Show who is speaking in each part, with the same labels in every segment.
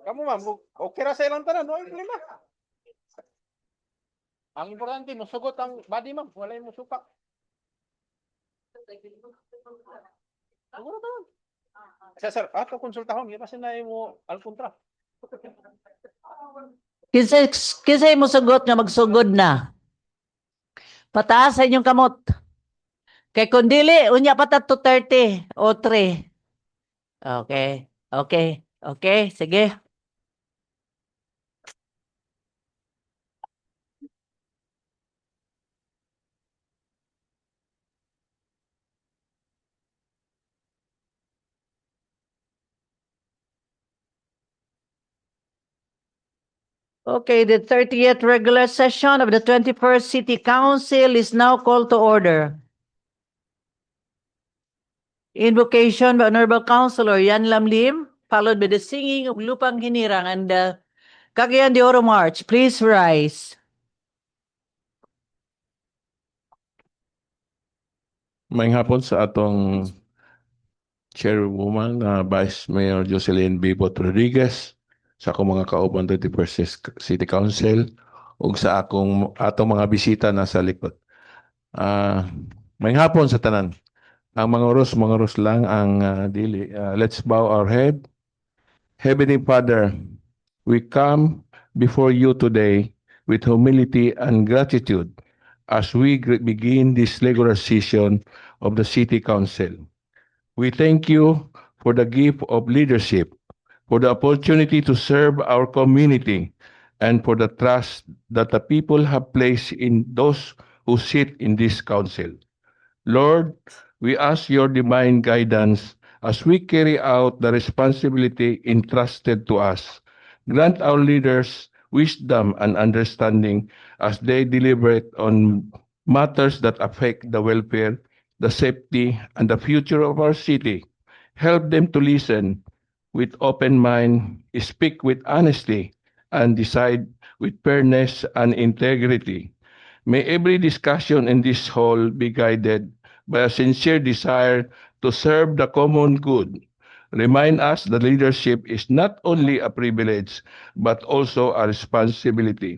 Speaker 1: Kamu ma'am, okay ra sa ilang tanan, no problema. Ang importante, musugot ang body ma'am, wala yung musuka. Siguro taon. Sir, ato konsultahon, yung kasi na mo alkontra.
Speaker 2: Kinsa mo sugot nga magsugod na. Pataas sa inyong kamot. Kay kung dili, unya pa ta 230 o 3. Okay. Okay. Okay. Sige. Okay, the 30th regular session of the 21st City Council is now called to order. Invocation by Honorable Councilor Yan Lamlim, followed by the singing of Lupang Hinirang and the Cagayan de Oro March. Please rise.
Speaker 3: Maayong hapon sa atong Chairwoman, Vice Mayor Jocelyn Bibot Rodriguez, sa akong mga kauban 21st City Council, ug sa atong mga bisita na sa likod. Maayong hapon sa tanan. Ang mga oros lang ang dili. Let's bow our head. Heavenly Father, we come before you today with humility and gratitude as we begin this regular session of the City Council. We thank you for the gift of leadership, for the opportunity to serve our community, and for the trust that the people have placed in those who sit in this council. Lord, we ask your divine guidance as we carry out the responsibility entrusted to us. Grant our leaders wisdom and understanding as they deliberate on matters that affect the welfare, the safety, and the future of our city. Help them to listen with open mind, speak with honesty, and decide with fairness and integrity. May every discussion in this hall be guided by a sincere desire to serve the common good. Remind us that leadership is not only a privilege, but also a responsibility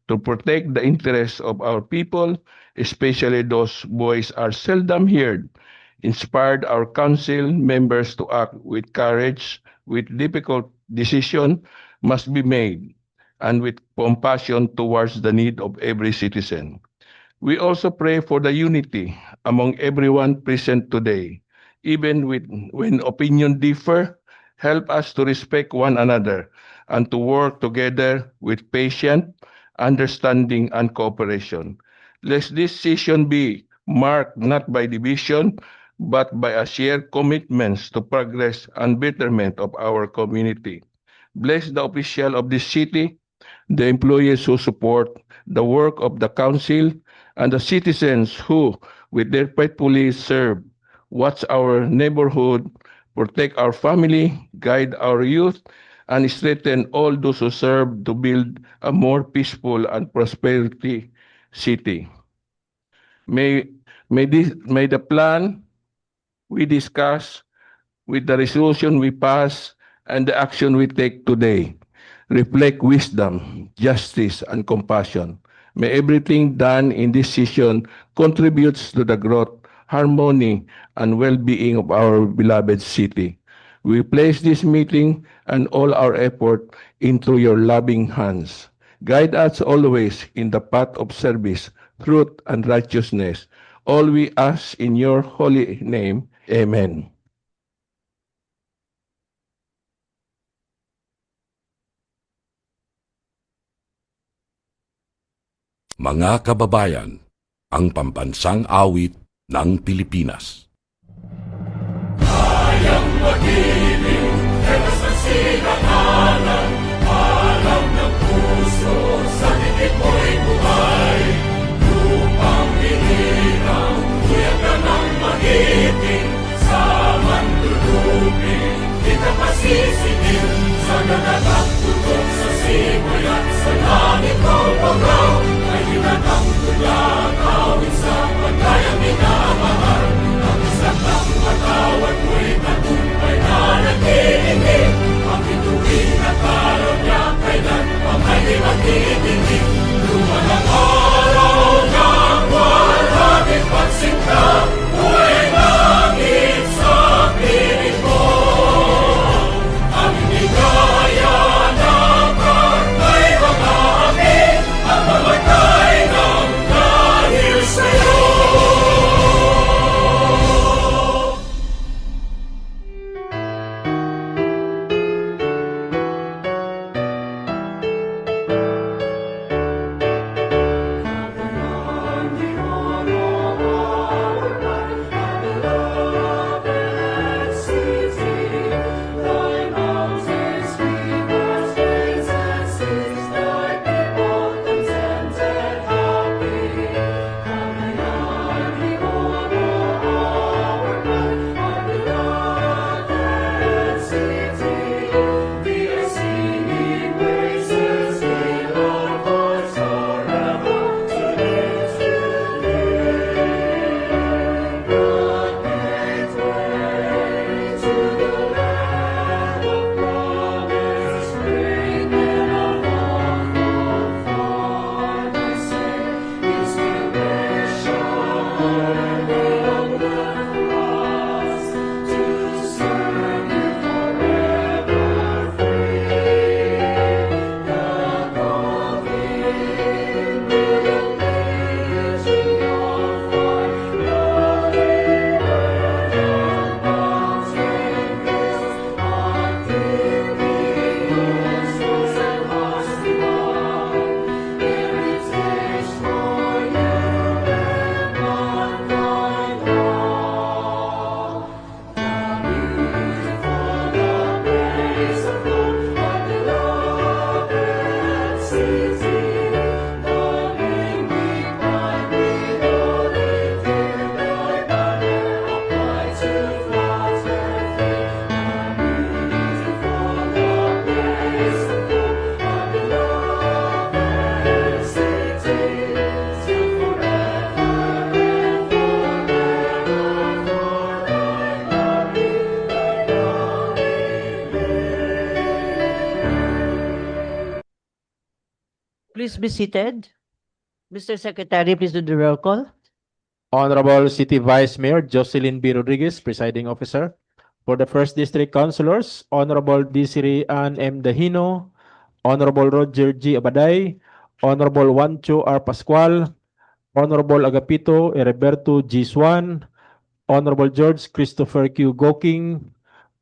Speaker 3: to protect the interests of our people, especially those voices are seldom heard. Inspired our council members to act with courage, with difficult decisions must be made, and with compassion towards the need of every citizen. We also pray for the unity among everyone present today. Even when opinions differ, help us to respect one another and to work together with patience, understanding, and cooperation. Let this session be marked not by division, but by a shared commitment to progress and betterment of our community. Bless the officials of this city, the employees who support the work of the council, and the citizens who, with their faithfully serve, watch our neighborhood, protect our family, guide our youth, and strengthen all those who serve to build a more peaceful and prosperity city. May the plan we discuss, with the resolution we pass, and the action we take today reflect wisdom, justice, and compassion. May everything done in this session contributes to the growth, harmony, and well-being of our beloved city. We place this meeting and all our effort into your loving hands. Guide us always in the path of service, truth, and righteousness. All we ask in your holy name. Amen.
Speaker 4: Mga kababayan, ang pambansang awit ng Pilipinas. Kayang magiliw, hewas ng sinakalan, alam ng puso, sa dikit mo'y buhay. Lupang hinirang, tuyak ka ng magiting, sa mandulubi.
Speaker 2: Please be seated. Mr. Secretary, please do the roll call.
Speaker 5: Honorable City Vice Mayor Jocelyn B. Rodriguez, Presiding Officer. For the First District Councilors, Honorable Desiree Ann M. Dahino, Honorable Roger G. Abaday, Honorable Juancho R. Pascual, Honorable Agapito Heriberto G. Swan, Honorable George Christopher Q. Goking,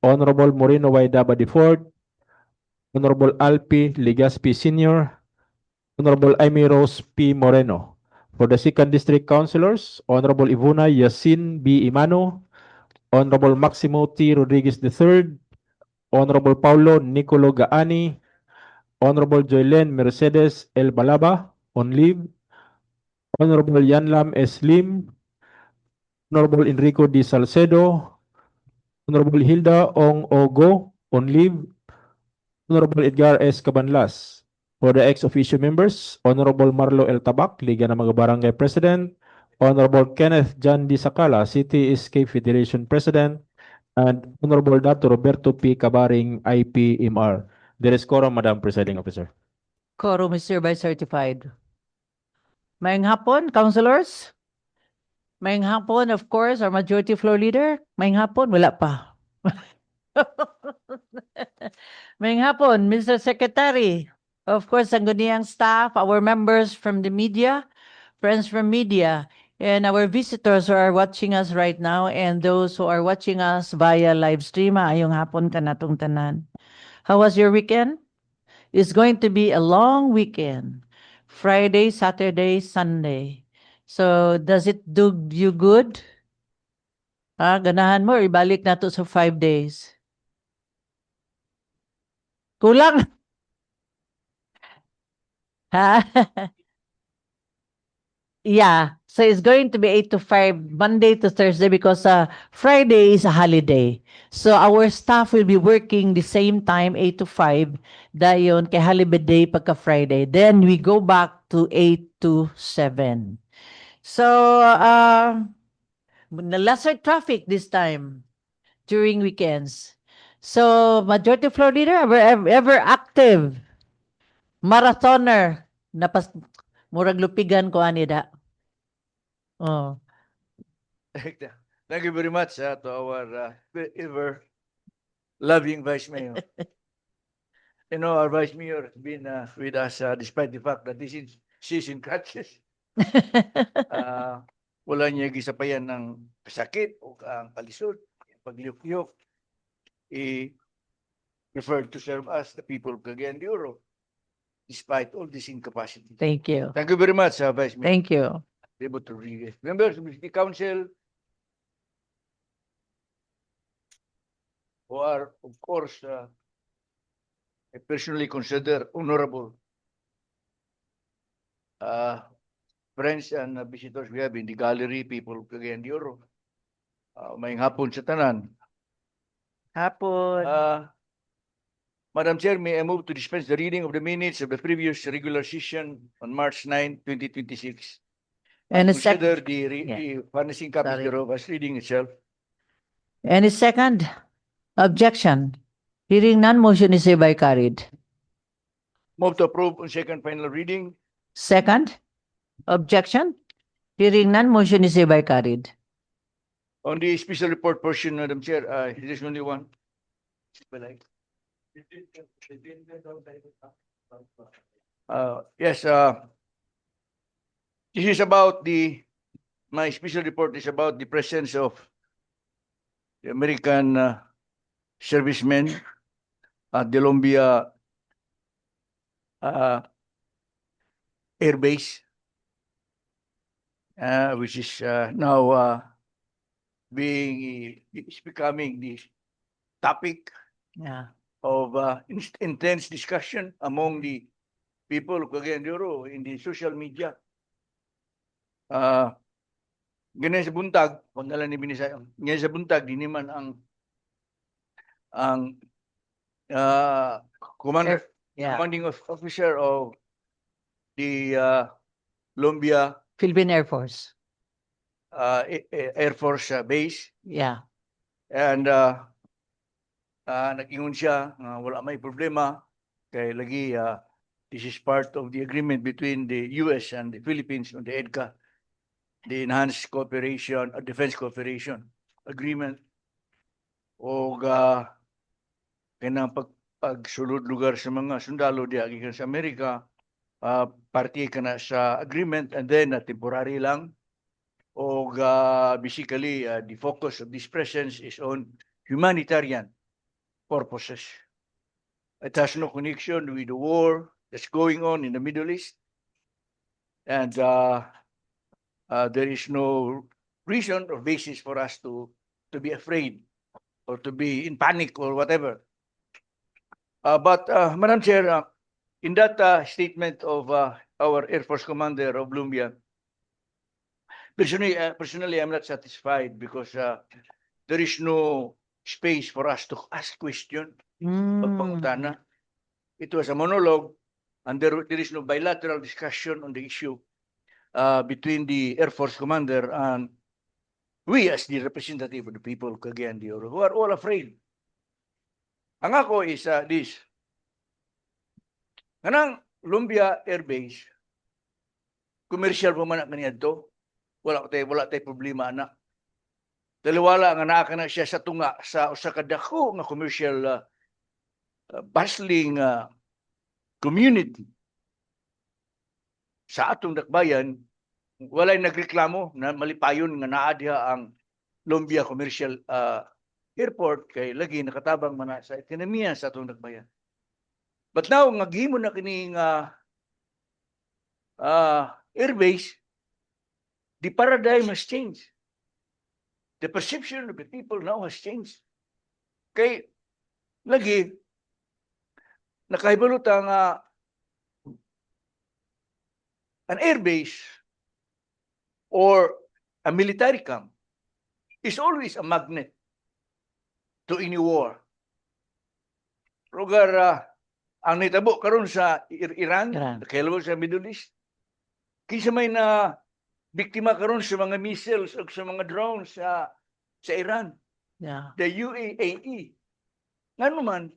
Speaker 5: Honorable Moreno Y. Daba Defort, Honorable Alpi Ligaspi Sr., Honorable Amy Rose P. Moreno. For the Second District Councilors, Honorable Ivuna Yasin B. Imano, Honorable Maximo T. Rodriguez III, Honorable Paulo Nicolo Gaani, Honorable Joylen Mercedes L. Balaba, on leave, Honorable Yanlam S. Lim, Honorable Enrico D. Salcedo, Honorable Hilda Ong Ogo, on leave, Honorable Edgar S. Cabanlas. For the ex-officio members, Honorable Marlo L. Tabak, Liga ng mga Barangay President, Honorable Kenneth John D. Sakala, City Escape Federation President, and Honorable Dr. Roberto P. Cabaring, IPMR. There is quorum, Madam Presiding Officer.
Speaker 2: Quorum is hereby certified. Maayong hapon, councilors. Maayong hapon, of course, our majority floor leader. Maayong hapon, wala pa. Maayong hapon, Mr. Secretary. Of course, ang ganiyang staff, our members from the media, friends from media, and our visitors who are watching us right now, and those who are watching us via live stream, ayong hapon ka natong tanan. How was your weekend? It's going to be a long weekend. Friday, Saturday, Sunday. So, does it do you good? Ganahan mo, ibalik na to sa 5 days. Kulang. Ha? Yeah, so it's going to be 8 to 5, Monday to Thursday, because Friday is a holiday. So our staff will be working the same time, 8 to 5, dayon kay holiday pagka Friday. Then we go back to 8 to 7. So, lesser traffic this time during weekends. So, majority floor leader, ever active, marathoner, murag lupigan ko anida. Oh.
Speaker 6: Thank you very much to our ever loving Vice Mayor. You know, our Vice Mayor has been with us despite the fact that this is season crutches. Wala niya gisapayan ng sakit o ang kalisod, pagliyok-yok. He preferred to serve us, the people of Cagayan de Oro, despite all this incapacity.
Speaker 2: Thank you.
Speaker 6: Thank you very much, Vice Mayor.
Speaker 2: Thank you.
Speaker 6: Rodriguez. Members of the Council who are, of course, I personally consider honorable friends and visitors we have in the gallery, people of Cagayan de Oro. Mayang hapon sa tanan.
Speaker 2: Hapon.
Speaker 6: Madam Chair, may I move to dispense the reading of the minutes of the previous regular session on March 9, 2026.
Speaker 2: And a
Speaker 6: Consider
Speaker 2: second.
Speaker 6: the furnishing copy
Speaker 2: Sorry.
Speaker 6: thereof as reading itself.
Speaker 2: Any second objection? Hearing none, motion is hereby carried.
Speaker 6: Move to approve on second final reading.
Speaker 2: Second objection? Hearing none, motion is hereby carried.
Speaker 6: On the special report portion, Madam Chair, there's only one. Yes, this is about my special report is about the presence of the American servicemen at the Columbia Air Base, which is now becoming the topic
Speaker 2: Yeah.
Speaker 6: of intense discussion among the people of Cagayan de Oro in the social media. Ganyan sa buntag, kung nala ni Binisayo, ganyan sa buntag, di naman ang
Speaker 2: Yeah.
Speaker 6: commanding officer of the Columbia
Speaker 2: Philippine Air Force.
Speaker 6: Air Force Base,
Speaker 2: Yeah.
Speaker 6: and nag-ingon siya wala may problema kay lagi This is part of the agreement between the US and the Philippines on the EDCA, the Enhanced Cooperation, Defense Cooperation Agreement. O kanang pagsulod lugar sa mga sundalo di gikan sa Amerika, party ka na sa agreement and then temporary lang. O basically the focus of this presence is on humanitarian purposes. It has no connection with the war that's going on in the Middle East. And there is no reason or basis for us to be afraid or to be in panic or whatever. But Madam Chair, in that statement of our Air Force Commander of Lumbia, personally, I'm not satisfied because there is no space for us to ask question. Pagpangutana. It was a monologue, and there is no bilateral discussion on the issue between the Air Force Commander and we as the representative of the people of Cagayan de Oro, who are all afraid. Ang ako is this. Kanang Lumbia Air Base, commercial pa man kaniya to, wala tay problema na. Daliwala nga naa na siya sa tunga sa usa ka dako nga commercial bustling community sa atong dakbayan. Walay nagreklamo na malipayon nga naa diha ang Lumbia Commercial Airport kay lagi nakatabang man sa ekonomiya sa atong dakbayan. But now nga gihimo na kining airbase, the paradigm has changed. The perception of the people now has changed. Kay lagi nakahibalot ang an airbase or a military camp is always a magnet to any war. Lugar ang nitabo karon sa Iran, kailan sa Middle East, kinsa may na biktima karon sa mga missiles o sa mga drones sa Iran,
Speaker 2: Yeah.
Speaker 6: the UAE. Ngano man,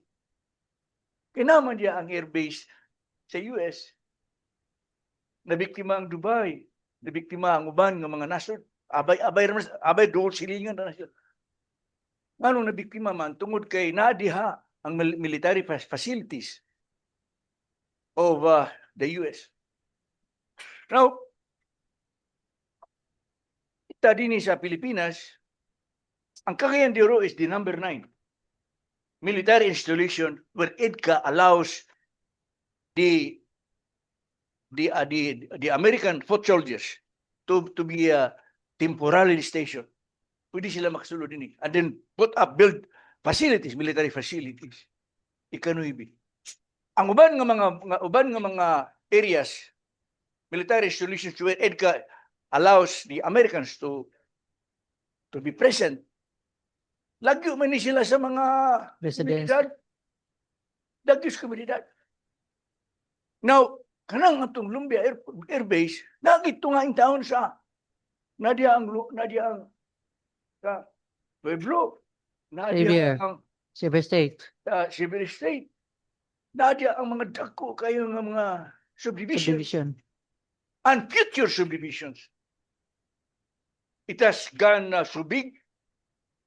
Speaker 6: kinaman diya ang airbase sa US, nabiktima ang Dubai, nabiktima ang uban ng mga nasod, abay doon silingan na nasod. Ngano nabiktima man, tungod kay nadiha ang military facilities of the US. Now, ita din sa Pilipinas, ang Cagayan de Oro is the number 9 military installation where EDCA allows the American foot soldiers to be temporarily stationed. Pwede sila makasulod din and then build facilities, military facilities. Ikanuibi. Ang uban nga mga areas, military solutions where EDCA allows the Americans to be present. Lagyo man ni sila sa mga
Speaker 2: Residence.
Speaker 6: komunidad. Lagyo sa komunidad. Now, kanang atong Lumbia Air Base, nagito nga ang taon sa nadia ang Pueblo, nadia
Speaker 2: Xavier.
Speaker 6: ang
Speaker 2: Silver State.
Speaker 6: Civil State, nadia ang mga dako kayo nga mga subdivisions
Speaker 2: Subdivision.
Speaker 6: and future subdivisions. It has gone so big.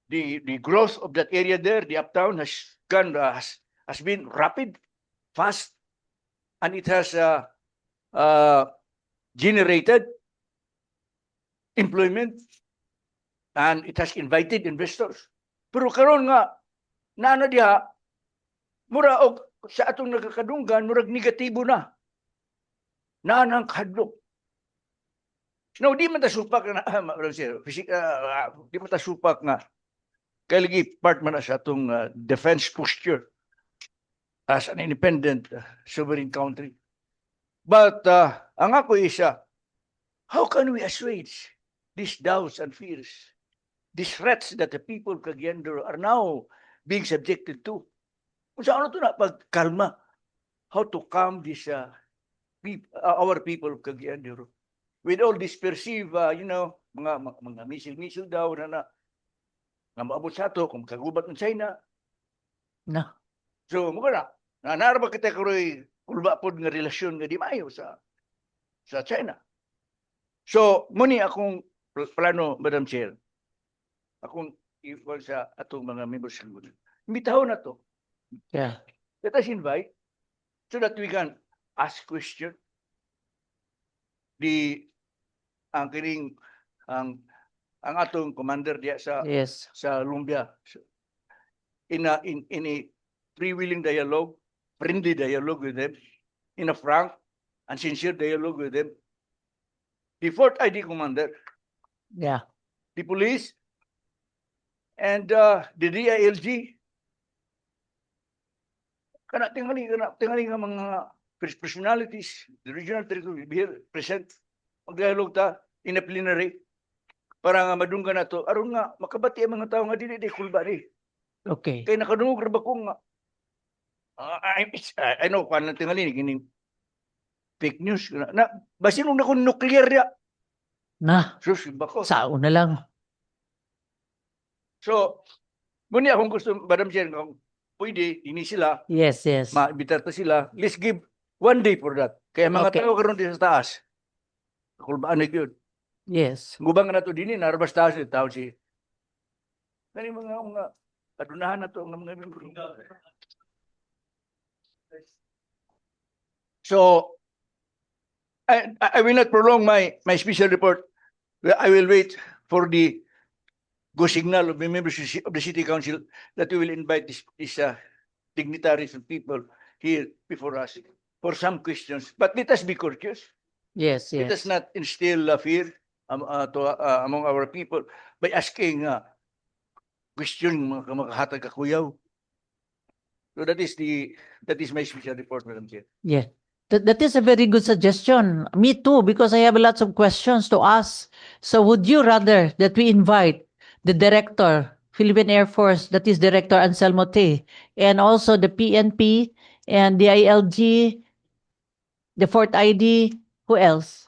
Speaker 6: The growth of that area there, the uptown has gone has been rapid, fast, and it has generated employment and it has invited investors. Pero karon nga naana diha mura og sa atong nagakadunggan murag negatibo na. Naanang kadlok. No, di man ta supak na di man ta supak nga kay lagi part man na sa atong defense posture as an independent sovereign country. But ang ako isa, how can we assuage these doubts and fears, these threats that the people of Cagayan de Oro are now being subjected to? Kung saan ito na pagkalma, how to calm this our people of Cagayan de Oro with all this perceived, mga missile daw na maabot sa ato kung kagubat ng China.
Speaker 2: No.
Speaker 6: So, mukha na naraba kita karoy kulba pod nga relasyon nga di maayo sa China. So, muni akong plano, Madam Chair. Akong iwan sa atong mga members ng group. Imbitaho na to.
Speaker 2: Yeah.
Speaker 6: Let us invite so that we can ask question. Ang kining ang atong commander diya
Speaker 2: Yes.
Speaker 6: sa Lumbia in a freewheeling dialogue, friendly dialogue with them, in a frank and sincere dialogue with them. The fourth ID commander,
Speaker 2: Yeah.
Speaker 6: the police, and the DILG. Kana tingali nga mga personalities, the regional territory be here present. Mag-dialogue ta in a plenary para nga madunggan na to. Aron nga makabati ang mga tao nga dili di kulba ni.
Speaker 2: Okay.
Speaker 6: Kay nakadungog ra ba ko nga I know kung anong tingali kining fake news na basin nung nakon nuclear ya.
Speaker 2: Na,
Speaker 6: Sus ba ko?
Speaker 2: sao na lang.
Speaker 6: So muni akong gusto Madam Chair kung pwede ini sila
Speaker 2: Yes, yes.
Speaker 6: maibitar ta sila. Let's give 1 day for that. Kaya mga
Speaker 2: Okay.
Speaker 6: tao karon di sa taas. Kulbaan na yun.
Speaker 2: Yes.
Speaker 6: Gubang na to din narabas taas ni tao si. Kani mga adunahan na to ang mga membro. So I will not prolong my special report. I will wait for the go signal of the members of the City Council that we will invite these dignitaries and people here before us for some questions. But let us be courteous.
Speaker 2: Yes,
Speaker 6: Let us
Speaker 2: yes.
Speaker 6: not instill fear among our people by asking question mga makahatag kakuyaw. So that is my special report, Madam Chair.
Speaker 2: Yeah. That is a very good suggestion. Me too, because I have lots of questions to ask. So would you rather that we invite the director, Philippine Air Force, that is Director Anselmo T, and also the PNP and the ILG, the Fourth ID, who else?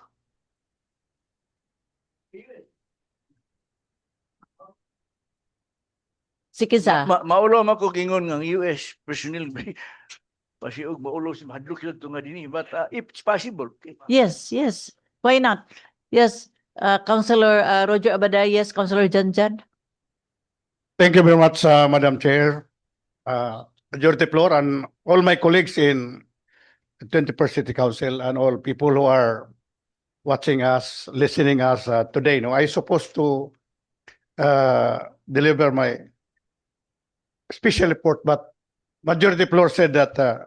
Speaker 2: Sige sa.
Speaker 6: Maulo man ko gingon nga ang US personnel pasiog maulo si mahadlok yun nga dinhi but if it's possible.
Speaker 2: Yes, yes. Why not? Yes, Councilor Roger Abaday, yes, Councilor Janjan.
Speaker 7: Thank you very much, Madam Chair, Majority Floor, and all my colleagues in the 21st City Council and all people who are watching us, listening us today. No, I supposed to deliver my special report, but Majority Floor said that I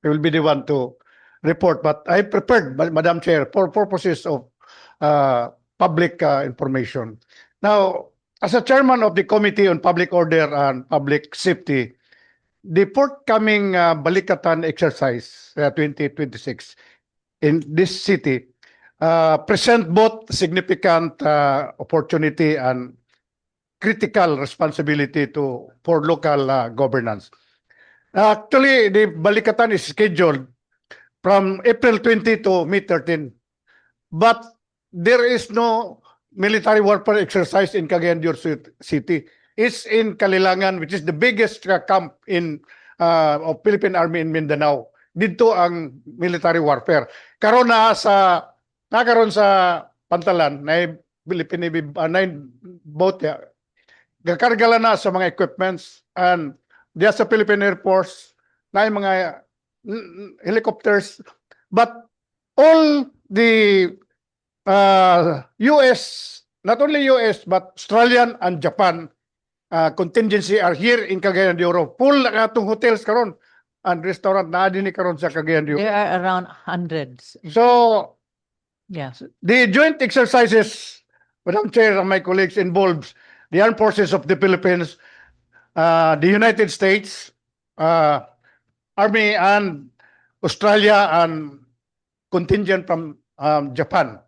Speaker 7: will be the one to report. But I prepared, Madam Chair, for purposes of public information. Now, as a chairman of the Committee on Public Order and Public Safety, the forthcoming Balikatan exercise 2026 in this city present both significant opportunity and critical responsibility for local governance. Actually, the Balikatan is scheduled from April 20 to May 13, but there is no military warfare exercise in Cagayan de Oro City. It's in Kalilangan, which is the biggest camp of Philippine Army in Mindanao. Dito ang military warfare. Nakaroon sa Pantalan na Philippine boat ya. Gakargala na sa mga equipments and diya sa Philippine Air Force na yung mga helicopters, but all the US, not only US, but Australian and Japan contingency are here in Cagayan de Oro. Full na atong hotels karon and restaurant na din ni karon sa Cagayan de Oro.
Speaker 2: There are around hundreds.
Speaker 7: So,
Speaker 2: Yeah.
Speaker 7: the joint exercises, Madam Chair and my colleagues, involves the Armed Forces of the Philippines, the United States, Army and Australia and contingent from Japan.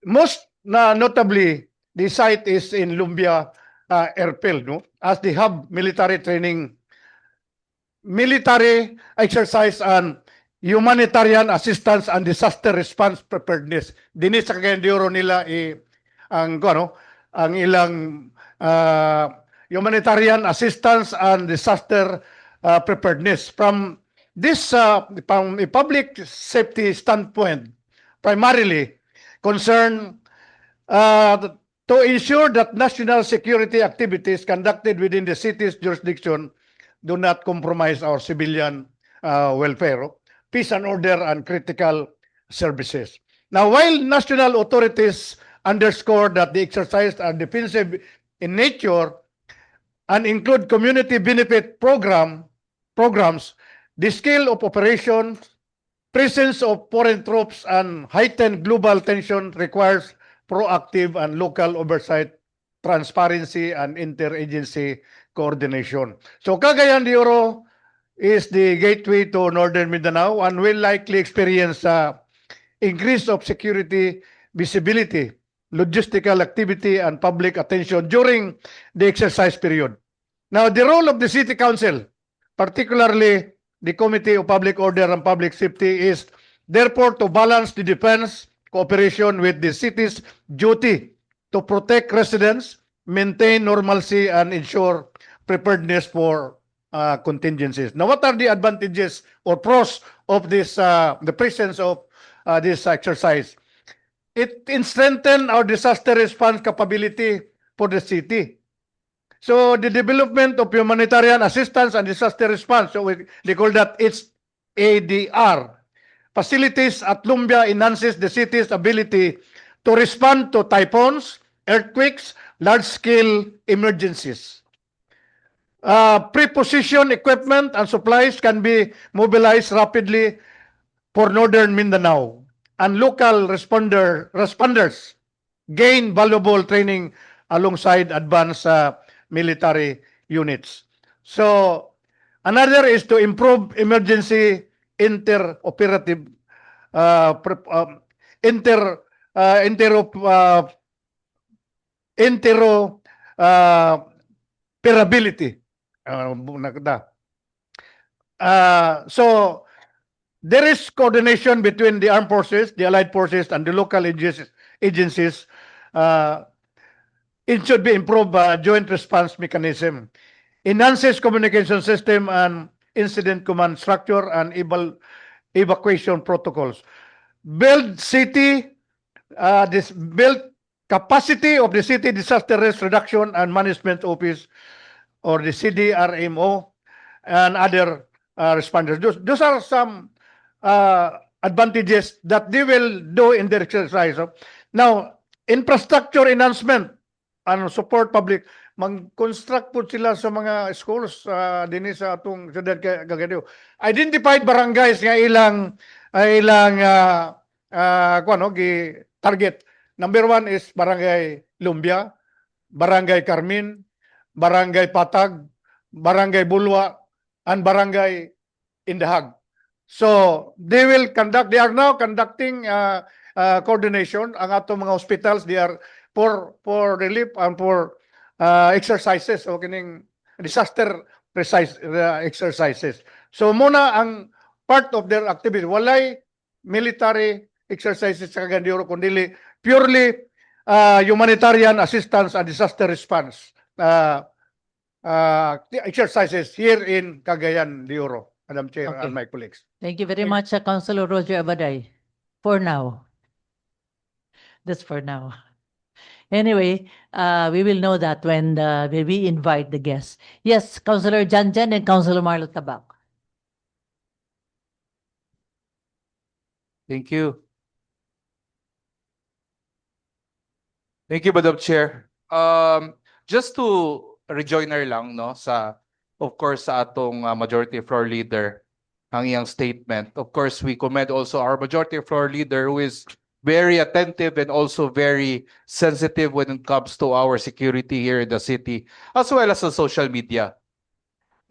Speaker 7: Most notably, the site is in Lumbia Airfield, no, as the hub military training, military exercise and humanitarian assistance and disaster response preparedness. Dini sa Cagayan de Oro nila ang ilang humanitarian assistance and disaster preparedness. From this, from a public safety standpoint, primarily concern to ensure that national security activities conducted within the city's jurisdiction do not compromise our civilian welfare, peace and order, and critical services. Now, while national authorities underscore that the exercises are defensive in nature and include community benefit programs, the scale of operations, presence of foreign troops, and heightened global tension requires proactive and local oversight, transparency, and interagency coordination. So Cagayan de Oro is the gateway to Northern Mindanao and will likely experience increase of security visibility, logistical activity, and public attention during the exercise period. Now, the role of the City Council, particularly the Committee of Public Order and Public Safety, is therefore to balance the defense cooperation with the city's duty to protect residents, maintain normalcy, and ensure preparedness for contingencies. Now, what are the advantages or pros of this, the presence of this exercise? It strengthens our disaster response capability for the city. So the development of humanitarian assistance and disaster response, so they call that it's ADR, facilities at Lumbia enhances the city's ability to respond to typhoons, earthquakes, large-scale emergencies. Preposition equipment and supplies can be mobilized rapidly for Northern Mindanao, and local responders gain valuable training alongside advanced military units. So another is to improve emergency interoperability. So there is coordination between the armed forces, the allied forces, and the local agencies. It should be improved joint response mechanism, enhances communication system and incident command structure, and evacuation protocols. Build capacity of the City Disaster Risk Reduction and Management Office, or the CDRMO, and other responders. Those are some advantages that they will do in their exercise. Now, infrastructure enhancement and support public, mag-construct po sila sa mga schools din sa atong siyudad Cagayan. Identified barangays nga ilang target. Number 1 is Barangay Lumbia, Barangay Carmen, Barangay Patag, Barangay Bulwa, and Barangay Indahag. So they are now conducting coordination. Ang atong mga hospitals, they are for relief and for exercises o kining disaster precise exercises. So muna ang part of their activity, walay military exercises sa Cagayan de Oro, kundi purely humanitarian assistance and disaster response exercises here in Cagayan de Oro, Madam Chair,
Speaker 2: Okay.
Speaker 7: and my colleagues.
Speaker 2: Thank you very much, Councilor Roger Abaday. For now. That's for now. Anyway, we will know that when we invite the guests. Yes, Councilor Janjan and Councilor Marlo Tabak.
Speaker 8: Thank you. Thank you, Madam Chair. Just to rejoiner lang, no, of course, sa atong Majority Floor Leader, ang iyang statement. Of course, we commend also our Majority Floor Leader, who is very attentive and also very sensitive when it comes to our security here in the city, as well as on social media.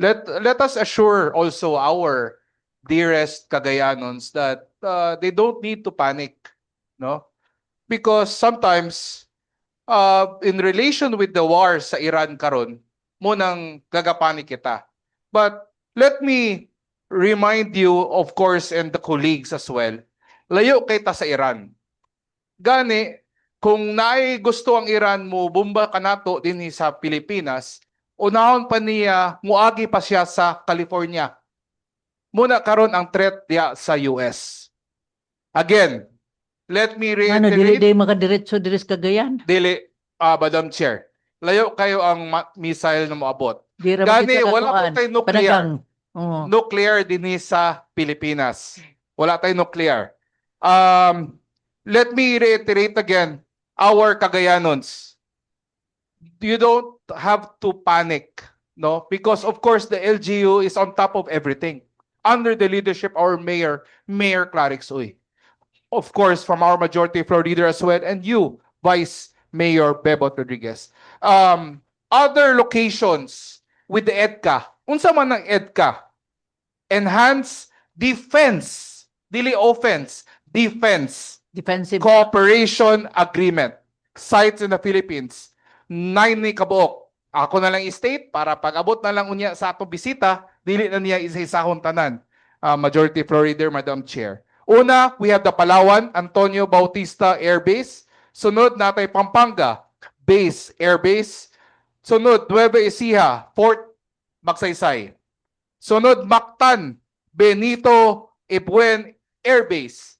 Speaker 8: Let us assure also our dearest Cagayanons that they don't need to panic, no? Because sometimes, in relation with the war sa Iran karon, munang gagapanik kita. But let me remind you, of course, and the colleagues as well, layo kita sa Iran. Gani, kung gusto ang Iran mo bomba kanato din sa Pilipinas, unahon pa niya, muagi pa siya sa California. Muna karon ang threat diya sa US. Again, let me
Speaker 2: Ano, dili
Speaker 8: reiterate,
Speaker 2: day makadiretso diri sa Cagayan.
Speaker 8: dili, Madam Chair, layo kayo ang missile na moabot.
Speaker 2: Di ra
Speaker 8: Gani,
Speaker 2: makita
Speaker 8: wala po
Speaker 2: katuan.
Speaker 8: tayong nuclear.
Speaker 2: Panagang. Oo.
Speaker 8: Nuclear din sa Pilipinas. Wala tayong nuclear. Let me reiterate again, our Cagayanons, you don't have to panic, no? Because of course the LGU is on top of everything under the leadership of our Mayor Clarix Uy. Of course, from our majority floor leader as well, and you, Vice Mayor Bebot Rodriguez. Other locations with the EDCA. Unsa man ang EDCA? Enhance defense, dili offense, defense
Speaker 2: Defensive.
Speaker 8: cooperation agreement. Sites in the Philippines. 9 ni kabuok. Ako na lang i-state para pag-abot na lang unya sa atong bisita, dili na niya isa-isahon tanan. Majority Floor Leader, Madam Chair. Una, we have the Palawan Antonio Bautista Air Base. Sunod natay Pampanga Base Air Base. Sunod Nueva Ecija Fort Magsaysay. Sunod Mactan Benito Ebuen Air Base.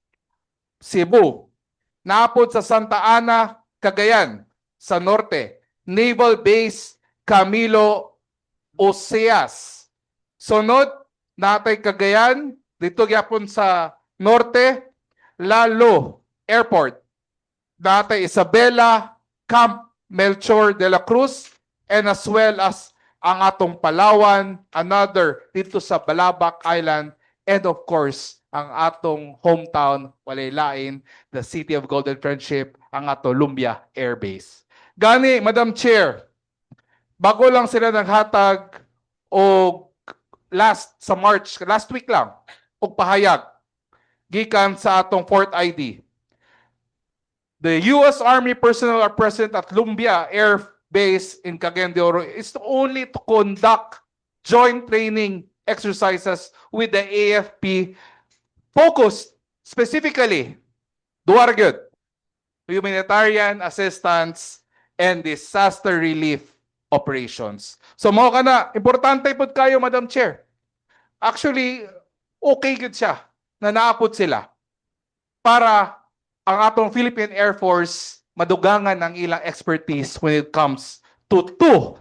Speaker 8: Cebu. Napod sa Santa Ana, Cagayan. Sa norte, Naval Base Camilo Oseas. Sunod, natay Cagayan, dito gyapon sa norte, Lalo Airport. Natay Isabela Camp Melchor de la Cruz, and as well as ang atong Palawan, another dito sa Balabac Island, and of course, ang atong hometown, walay lain, the City of Golden Friendship, ang ato Lumbia Air Base. Gani, Madam Chair, bago lang sila naghatag o last week lang, og pahayag, gikan sa atong Fort ID. The U.S. Army personnel are present at Lumbia Air Base in Cagayan de Oro is only to conduct joint training exercises with the AFP focused specifically, duwa ra gyud, humanitarian assistance and disaster relief operations. So mao kana, importante pud kayo, Madam Chair. Actually, okay gud siya na naapod sila para ang atong Philippine Air Force madugangan ang ilang expertise when it comes to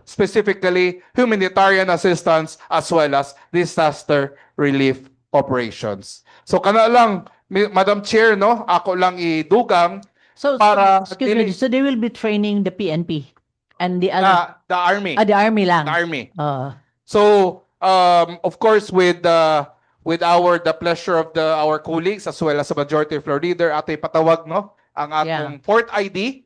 Speaker 8: specifically humanitarian assistance as well as disaster relief operations. So kana lang, Madam Chair, no, ako lang idugang
Speaker 2: So,
Speaker 8: para
Speaker 2: excuse me,
Speaker 8: dili-
Speaker 2: so they will be training the PNP and the other,
Speaker 8: the Army.
Speaker 2: the Army lang.
Speaker 8: The Army.
Speaker 2: Uh,
Speaker 8: So, of course, with the pleasure of our colleagues as well as the majority floor leader, ato ipatawag, no, ang atong Fort ID,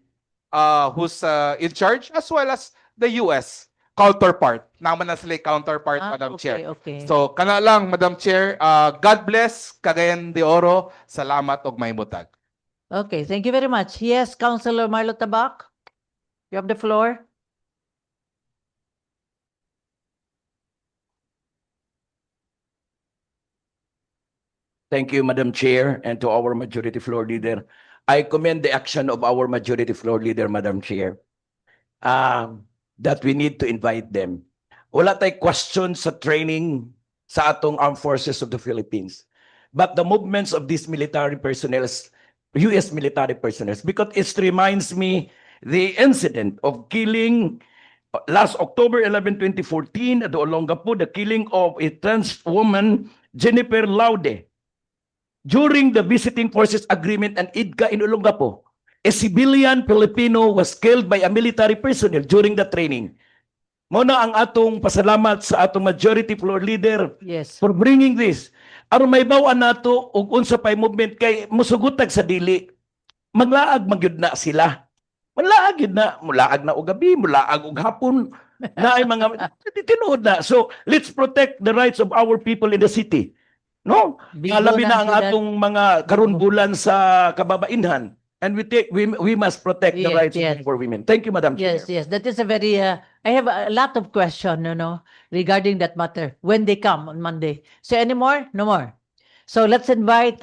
Speaker 8: who's in charge, as well as the US counterpart. Naman na sila counterpart, Madam Chair.
Speaker 2: okay.
Speaker 8: So, kana lang, Madam Chair, God bless Cagayan de Oro. Salamat og mahimbutag.
Speaker 2: Okay, thank you very much. Yes, Councilor Marlo Tabak, you have the floor.
Speaker 9: Thank you, Madam Chair, and to our Majority Floor Leader. I commend the action of our Majority Floor Leader, Madam Chair, that we need to invite them. Wala tay question sa training sa atong Armed Forces of the Philippines. But the movements of these military personnel, U.S. military personnel, because it reminds me the incident of killing last October 11, 2014 at the Olongapo, the killing of a trans woman, Jennifer Laude. During the Visiting Forces Agreement and IDCA in Olongapo, a civilian Filipino was killed by a military personnel during the training. Muna ang atong pasalamat sa atong Majority Floor Leader
Speaker 2: Yes.
Speaker 9: for bringing this. Aron may bawaan nato og unsa pay movement kay musugutag sa dili. Maglaag magyud na sila. Mulaag yun na, mulaag na og gabi, mulaag og hapon. Na ay mga tinuod na. So, let's protect the rights of our people in the city. No? Alabi na ang atong mga karunbulan sa kababainhan. And we must protect the
Speaker 2: Yes,
Speaker 9: rights
Speaker 2: yes.
Speaker 9: for women. Thank you, Madam Chair.
Speaker 2: Yes, yes. That is a very, I have a lot of question, regarding that matter when they come on Monday. So any more? No more. So let's invite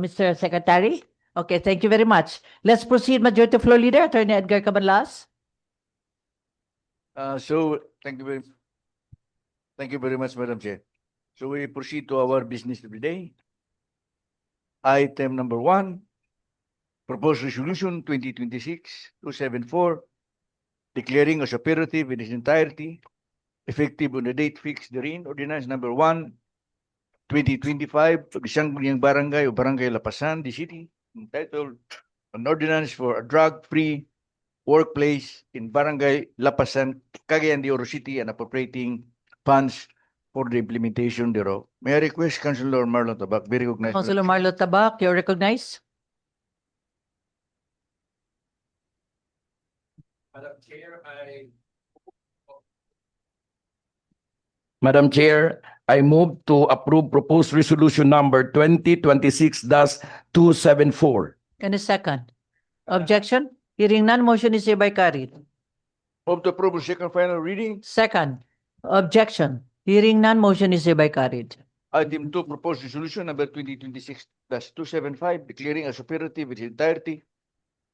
Speaker 2: Mr. Secretary. Okay, thank you very much. Let's proceed, Majority Floor Leader, Attorney Edgar Cabanlas.
Speaker 6: Thank you very much, Madam Chair. So we proceed to our business of the day. Item number 1, proposed resolution 2026-274, declaring as operative in its entirety, effective on the date fixed therein, ordinance number 1, 2025, of the Sangguniang Barangay o Barangay Lapasan, the city, entitled An Ordinance for a Drug-Free Workplace in Barangay Lapasan, Cagayan de Oro City, and appropriating funds for the implementation thereof. May I request Councilor Marlon Tabak be recognized?
Speaker 2: Councilor Marlo Tabak, you're recognized.
Speaker 9: Madam Chair, I move to approve proposed resolution number 2026-274.
Speaker 2: And a second. Objection? Hearing none, motion is hereby carried.
Speaker 6: Move to approve second final reading.
Speaker 2: Second. Objection? Hearing none, motion is hereby carried.
Speaker 6: Item 2, proposed resolution number 2026-275, declaring as operative in its entirety,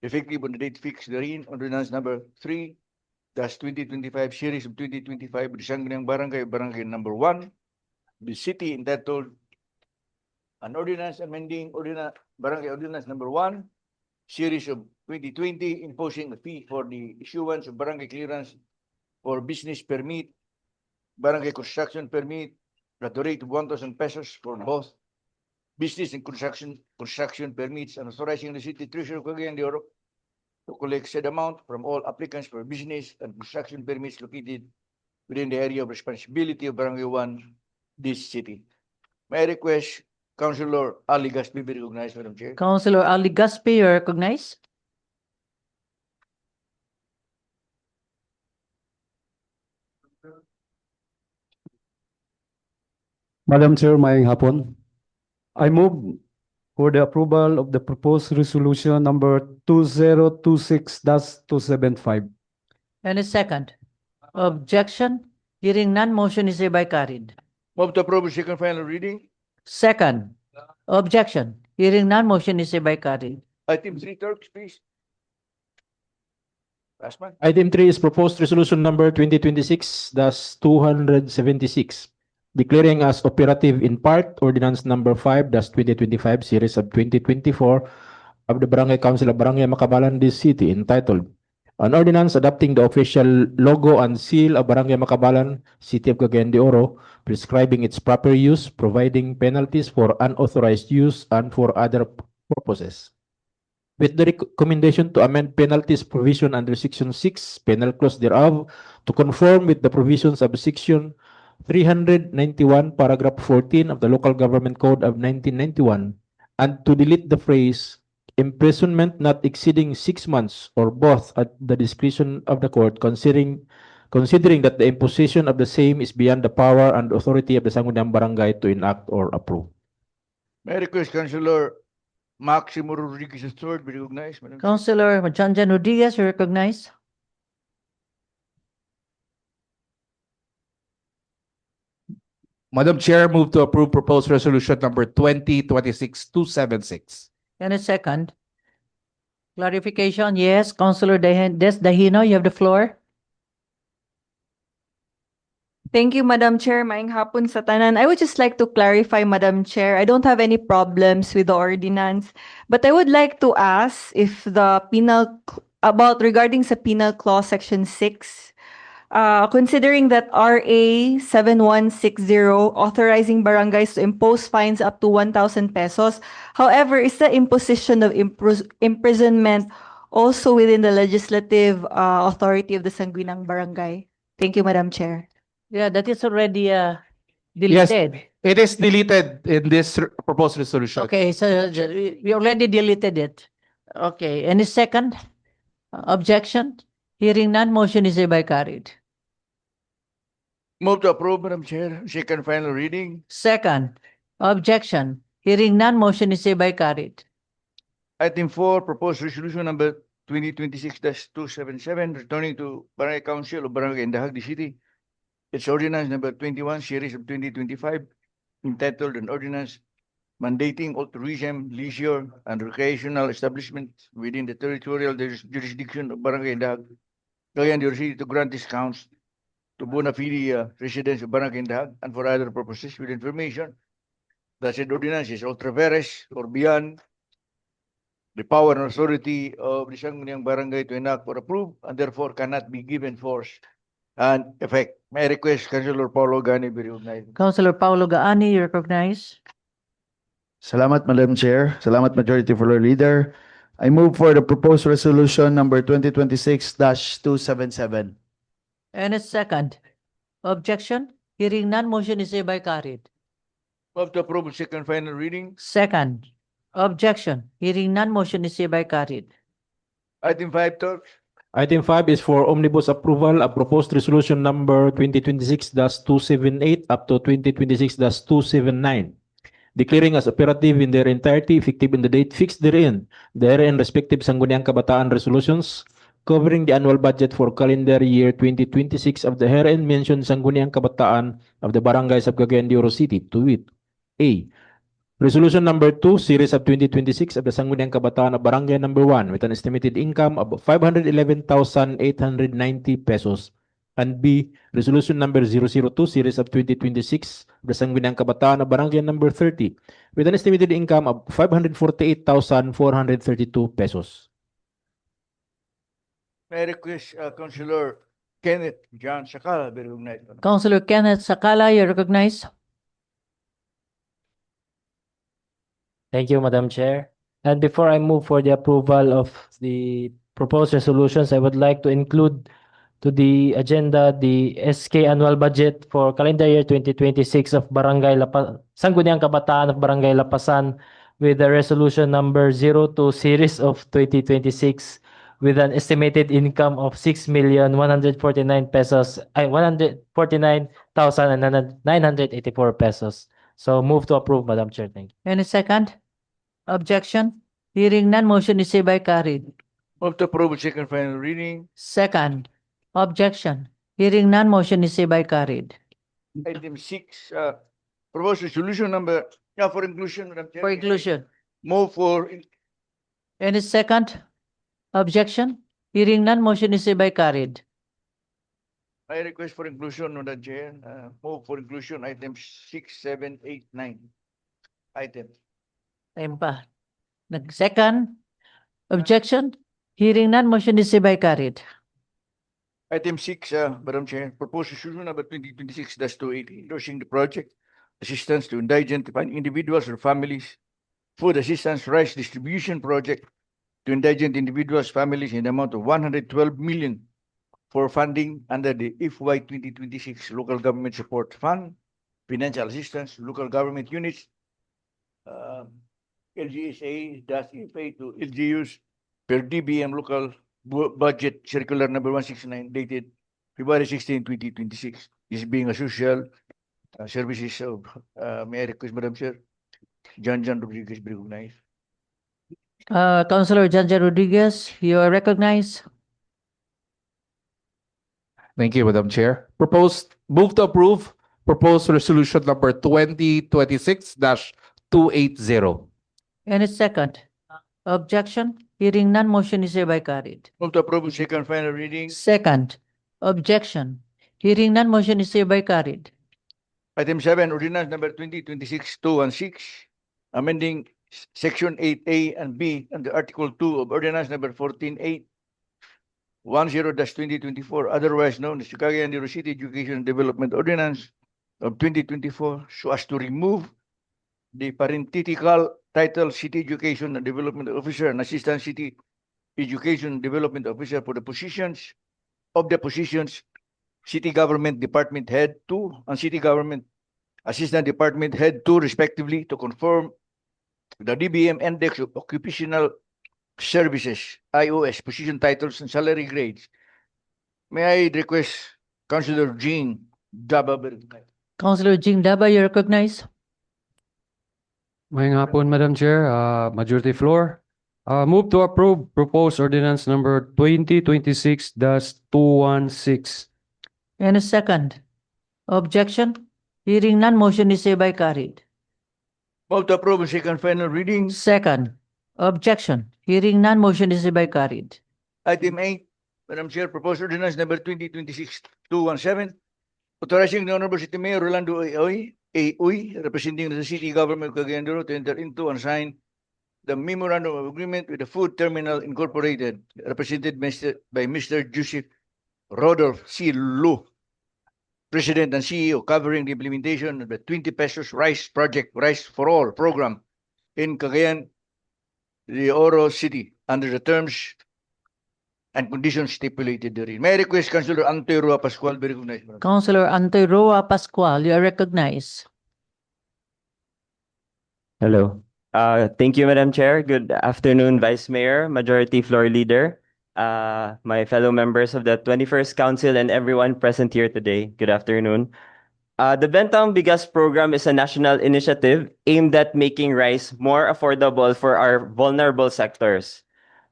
Speaker 6: effective on the date fixed therein, ordinance number 3-2025, series of 2025, of the Sangguniang Barangay, Barangay number 1, the city, entitled An Ordinance Amending Barangay Ordinance number 1, series of 2020, imposing a fee for the issuance of barangay clearance for business permit, barangay construction permit, at the rate of 1,000 pesos for both business and construction permits, and authorizing the city treasurer of Cagayan de Oro to collect said amount from all applicants for business and construction permits located within the area of responsibility of Barangay 1, this city. May I request Councilor Ali Gaspi be recognized, Madam Chair?
Speaker 2: Councilor Ali Gaspi, you're recognized.
Speaker 10: Madam Chair, maayong hapon. I move for the approval of the proposed resolution number 2026-275.
Speaker 2: And a second. Objection? Hearing none, motion is hereby carried.
Speaker 6: Move to approve second final reading.
Speaker 2: Second. Objection? Hearing none, motion is hereby carried.
Speaker 6: Item 3, Turks, please. Last one.
Speaker 5: Item 3 is proposed resolution number 2026-276, declaring as operative in part ordinance number 5-2025 series of 2024 of the Barangay Council of Barangay Makabalan, this city, entitled An Ordinance Adopting the Official Logo and Seal of Barangay Makabalan, City of Cagayan de Oro, prescribing its proper use, providing penalties for unauthorized use and for other purposes. With the recommendation to amend penalties provision under Section 6, penal clause thereof, to conform with the provisions of Section 391, paragraph 14 of the Local Government Code of 1991, and to delete the phrase imprisonment not exceeding 6 months or both at the discretion of the court, considering that the imposition of the same is beyond the power and authority of the Sangguniang Barangay to enact or approve.
Speaker 6: May I request Councilor Maximo Rodriguez III be recognized, Madam Chair?
Speaker 2: Councilor Janjan Rodriguez, you're recognized.
Speaker 8: Madam Chair, move to approve proposed resolution number 2026-276.
Speaker 2: And a second. Clarification, yes. Councilor Des Dahino, you have the floor.
Speaker 11: Thank you, Madam Chair. Maayong hapon sa tanan. I would just like to clarify, Madam Chair. I don't have any problems with the ordinance, but I would like to ask if the regarding sa penal clause section 6, considering that RA 7160 authorizing barangays to impose fines up to 1,000 pesos. However, is the imposition of imprisonment also within the legislative authority of the Sangguniang Barangay? Thank you, Madam Chair.
Speaker 2: Yeah, that is already deleted.
Speaker 8: It is deleted in this proposed resolution.
Speaker 2: Okay, so we already deleted it. Okay, any second? Objection? Hearing none, motion is hereby carried.
Speaker 6: Move to approve, Madam Chair, second final reading.
Speaker 2: Second. Objection? Hearing none, motion is hereby carried.
Speaker 6: Item 4, proposed resolution number 2026-277, returning to Barangay Council of Barangay Indahag, the city. It's ordinance number 21, series of 2025, entitled An Ordinance Mandating all tourism, leisure, and recreational establishments within the territorial jurisdiction of Barangay Indahag, Cagayan de Oro City to grant discounts to bona fide residents of Barangay Dahag and for other purposes with information that said ordinance is ultra vires or beyond the power and authority of the Sangguniang Barangay to enact or approve and therefore cannot be given force and effect. May I request Councilor Paulo Gani be recognized.
Speaker 2: Councilor Paulo Gaani, you recognize.
Speaker 12: Salamat, Madam Chair. Salamat, Majority Floor Leader. I move for the proposed resolution number 2026-277.
Speaker 2: And a second. Objection? Hearing none, motion is hereby carried.
Speaker 6: Move to approve second final reading.
Speaker 2: Second. Objection? Hearing none, motion is hereby carried.
Speaker 6: Item 5, talks.
Speaker 5: Item 5 is for omnibus approval of proposed resolution number 2026-278 up to 2026-279. Declaring as operative in their entirety, effective in the date fixed therein, respective Sangguniang Kabataan resolutions covering the annual budget for calendar year 2026 of the herein mentioned Sangguniang Kabataan of the Barangays of Cagayan de Oro City, to wit: A. Resolution number 2, series of 2026 of the Sangguniang Kabataan of Barangay number 1 with an estimated income of 511,890 pesos. And B, Resolution number 002, series of 2026, the Sangguniang Kabataan of Barangay number 30, with an estimated income of 548,432 pesos.
Speaker 6: May I request Councilor Kenneth John Sakala be recognized.
Speaker 2: Councilor Kenneth Sakala, you recognize.
Speaker 13: Thank you, Madam Chair. And before I move for the approval of the proposed resolutions, I would like to include to the agenda the SK annual budget for calendar year 2026 of Sangguniang Kabataan of Barangay Lapasan with the resolution number 02 series of 2026 with an estimated income of 6,149 pesos, 149,984 pesos. So move to approve, Madam Chair. Thank you.
Speaker 2: Any second? Objection? Hearing none, motion is hereby carried.
Speaker 6: Move to approve second final reading.
Speaker 2: Second. Objection? Hearing none, motion is hereby carried.
Speaker 6: Item 6, proposed resolution number, for inclusion, Madam Chair.
Speaker 2: For inclusion.
Speaker 6: Move for,
Speaker 2: Any second? Objection? Hearing none, motion is hereby carried.
Speaker 6: I request for inclusion, Madam Chair. Move for inclusion, items 6, 7, 8, 9. Items.
Speaker 2: Time pa. Second? Objection? Hearing none, motion is hereby carried.
Speaker 6: Item 6, Madam Chair, proposed resolution number 2026-280, endorsing the project assistance to indigent individuals or families, food assistance rice distribution project to indigent individuals, families in the amount of 112 million for funding under the FY 2026 Local Government Support Fund, financial assistance, local government units, LGSA-FA to LGUs per DBM local budget circular number 169 dated February 16, 2026. This being a social services of, may I request, Madam Chair, John Rodriguez be recognized.
Speaker 2: Councilor Janjan Rodriguez, you are recognized.
Speaker 8: Thank you, Madam Chair. Move to approve proposed resolution number 2026-280.
Speaker 2: Any second? Objection? Hearing none, motion is hereby carried.
Speaker 6: Move to approve second final reading.
Speaker 2: Second. Objection? Hearing none, motion is hereby carried.
Speaker 6: Item 7, ordinance number 2026-216, amending section 8A and B under article 2 of ordinance number 14810-2024, otherwise known as the Cagayan de Oro City Education and Development Ordinance of 2024, so as to remove the parenthetical title City Education and Development Officer and Assistant City Education and Development Officer for the positions City Government Department Head 2 and City Government Assistant Department Head 2 respectively to conform to the DBM Index of Occupational Services, IOS, position titles and salary grades. May I request Councilor Jean Daba?
Speaker 2: Councilor Jing Daba, you recognize.
Speaker 10: Ngayong hapon, Madam Chair, Majority Floor. Move to approve proposed ordinance number 2026-216.
Speaker 2: Any second? Objection? Hearing none, motion is hereby carried.
Speaker 6: Move to approve second final reading.
Speaker 2: Second. Objection? Hearing none, motion is hereby carried.
Speaker 6: Item 8, Madam Chair, proposed ordinance number 2026-217, authorizing the Honorable City Mayor Rolando A. Uy, representing the city government of Cagayan de Oro, to enter into and sign the memorandum of agreement with the Food Terminal Incorporated, represented by Mr. Joseph Rodolph C. Lu, President and CEO, covering the implementation of the 20 pesos rice project, Rice for All program in Cagayan de Oro City under the terms and conditions stipulated therein. May I request Councilor Antoy Roa Pascual be recognized. Madam.
Speaker 2: Councilor Antoy Roa Pascual, you are recognized.
Speaker 14: Hello. Thank you, Madam Chair. Good afternoon, Vice Mayor, Majority Floor Leader, my fellow members of the 21st Council, and everyone present here today. Good afternoon. The Bentang Bigas program is a national initiative aimed at making rice more affordable for our vulnerable sectors.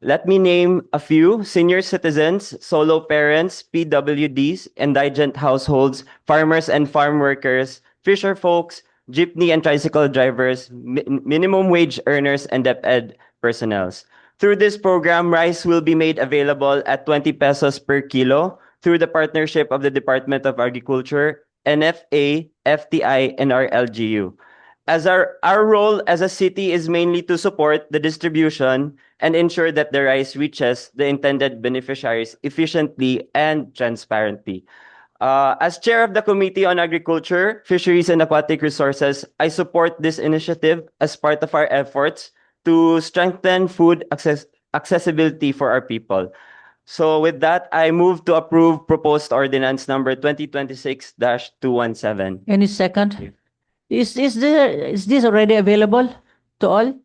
Speaker 14: Let me name a few: senior citizens, solo parents, PWDs, indigent households, farmers and farm workers, fisher folks, jeepney and tricycle drivers, minimum wage earners, and DepEd personnels. Through this program, rice will be made available at 20 pesos per kilo through the partnership of the Department of Agriculture, NFA, FTI, and our LGU. As our role as a city is mainly to support the distribution and ensure that the rice reaches the intended beneficiaries efficiently and transparently. As chair of the Committee on Agriculture, Fisheries, and Aquatic Resources, I support this initiative as part of our efforts to strengthen food accessibility for our people. So with that, I move to approve proposed ordinance number 2026-217.
Speaker 2: Any second? Is this already available to all?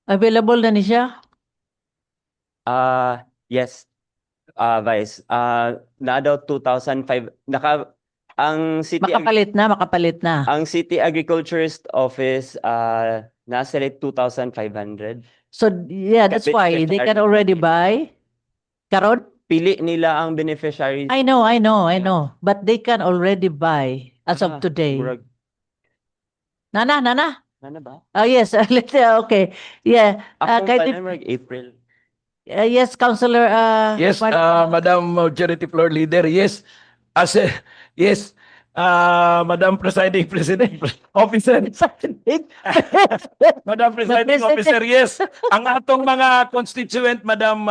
Speaker 2: Available na ni siya?
Speaker 14: Yes, Vice. Na daw 2,005. Ang city
Speaker 2: Makapalit na.
Speaker 14: ang City Agriculturist Office nasa rate 2,500.
Speaker 2: So yeah, that's why they can already buy. Karon?
Speaker 14: Pili nila ang beneficiaries.
Speaker 2: I know. But they can already buy as of today.
Speaker 14: Murag-
Speaker 2: Nana?
Speaker 14: Ano ba?
Speaker 2: Oh yes, okay. Yeah.
Speaker 14: Ako
Speaker 2: kahit
Speaker 14: pa
Speaker 2: if-
Speaker 14: na, murag April.
Speaker 2: yes, Councilor.
Speaker 9: Yes, Madam Majority Floor Leader, yes. Madam Presiding Officer. Madam Presiding Officer, yes. Ang atong mga constituent, Madam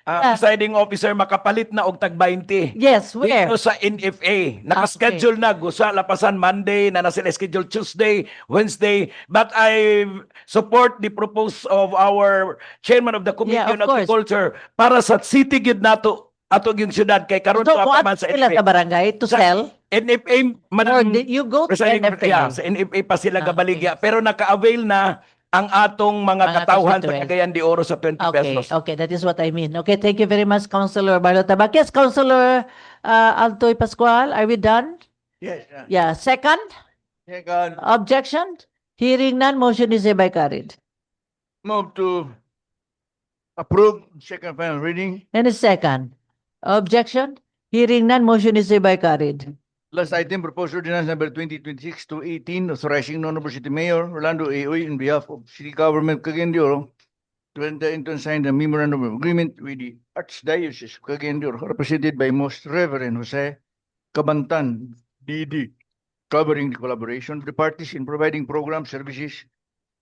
Speaker 9: Presiding Officer, makapalit na og tag 20.
Speaker 2: Yes, where?
Speaker 9: Dito sa NFA. Nakaschedule na. Gusa lapasan Monday, na sila schedule Tuesday, Wednesday. But I support the proposal of our Chairman of the Committee
Speaker 2: Yeah,
Speaker 9: on
Speaker 2: of course.
Speaker 9: Agriculture para sa city gid nato ato yung syudad kay karon
Speaker 2: So,
Speaker 9: pa
Speaker 2: kung
Speaker 9: man
Speaker 2: ato
Speaker 9: sa
Speaker 2: sila sa
Speaker 9: NFA.
Speaker 2: barangay to sell,
Speaker 9: NFA,
Speaker 2: or
Speaker 9: Madam
Speaker 2: did you go to
Speaker 9: Presiding
Speaker 2: NFA?
Speaker 9: yeah, sa NFA pa sila
Speaker 2: Ah,
Speaker 9: gabaligya. Pero naka-avail na ang atong mga
Speaker 2: Mga
Speaker 9: katawhan sa
Speaker 2: constituent.
Speaker 9: Cagayan de Oro sa 20 pesos.
Speaker 2: Okay, that is what I mean. Okay, thank you very much, Councilor Barlo Tabak. Yes, Councilor Altoy Pascual, are we done?
Speaker 6: Yes.
Speaker 2: Yeah, second?
Speaker 6: Second,
Speaker 2: Objection? Hearing none, motion is hereby carried.
Speaker 6: move to approve second final reading.
Speaker 2: Any second? Objection? Hearing none, motion is hereby carried.
Speaker 6: Last item, proposed ordinance number 2026-218, authorizing the Honorable City Mayor Rolando A. Uy in behalf of City Government of Cagayan de Oro to enter into and sign the memorandum of agreement with the Archdiocese of Cagayan de Oro, represented by Most Reverend Jose Cabantan, DD, covering the collaboration of the parties in providing programs, services,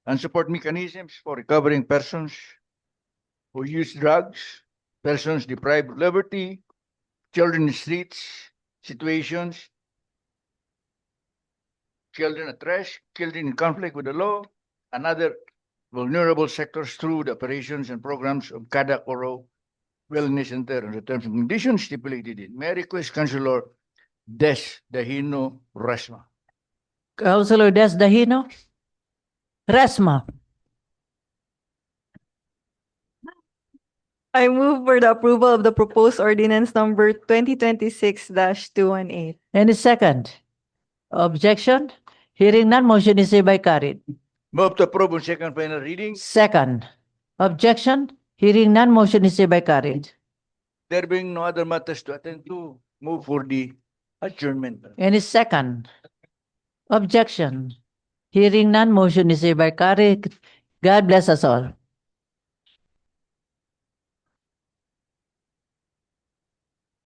Speaker 6: and support mechanisms for recovering persons who use drugs, persons deprived of liberty, children in streets situations, children at risk, children in conflict with the law, and other vulnerable sectors through the operations and programs of Kada Oro Wellness Center and the terms and conditions stipulated in. May I request Councilor Des Dahino Resma.
Speaker 2: Councilor Des Dahino? Resma?
Speaker 11: I move for the approval of the proposed ordinance number 2026-218.
Speaker 2: Any second? Objection? Hearing none, motion is hereby carried.
Speaker 6: Move to approve on second final reading.
Speaker 2: Second? Objection? Hearing none, motion is hereby carried.
Speaker 6: There being no other matters to attend to, move for the adjournment.
Speaker 2: Any second? Objection? Hearing none, motion is hereby carried. God bless us all.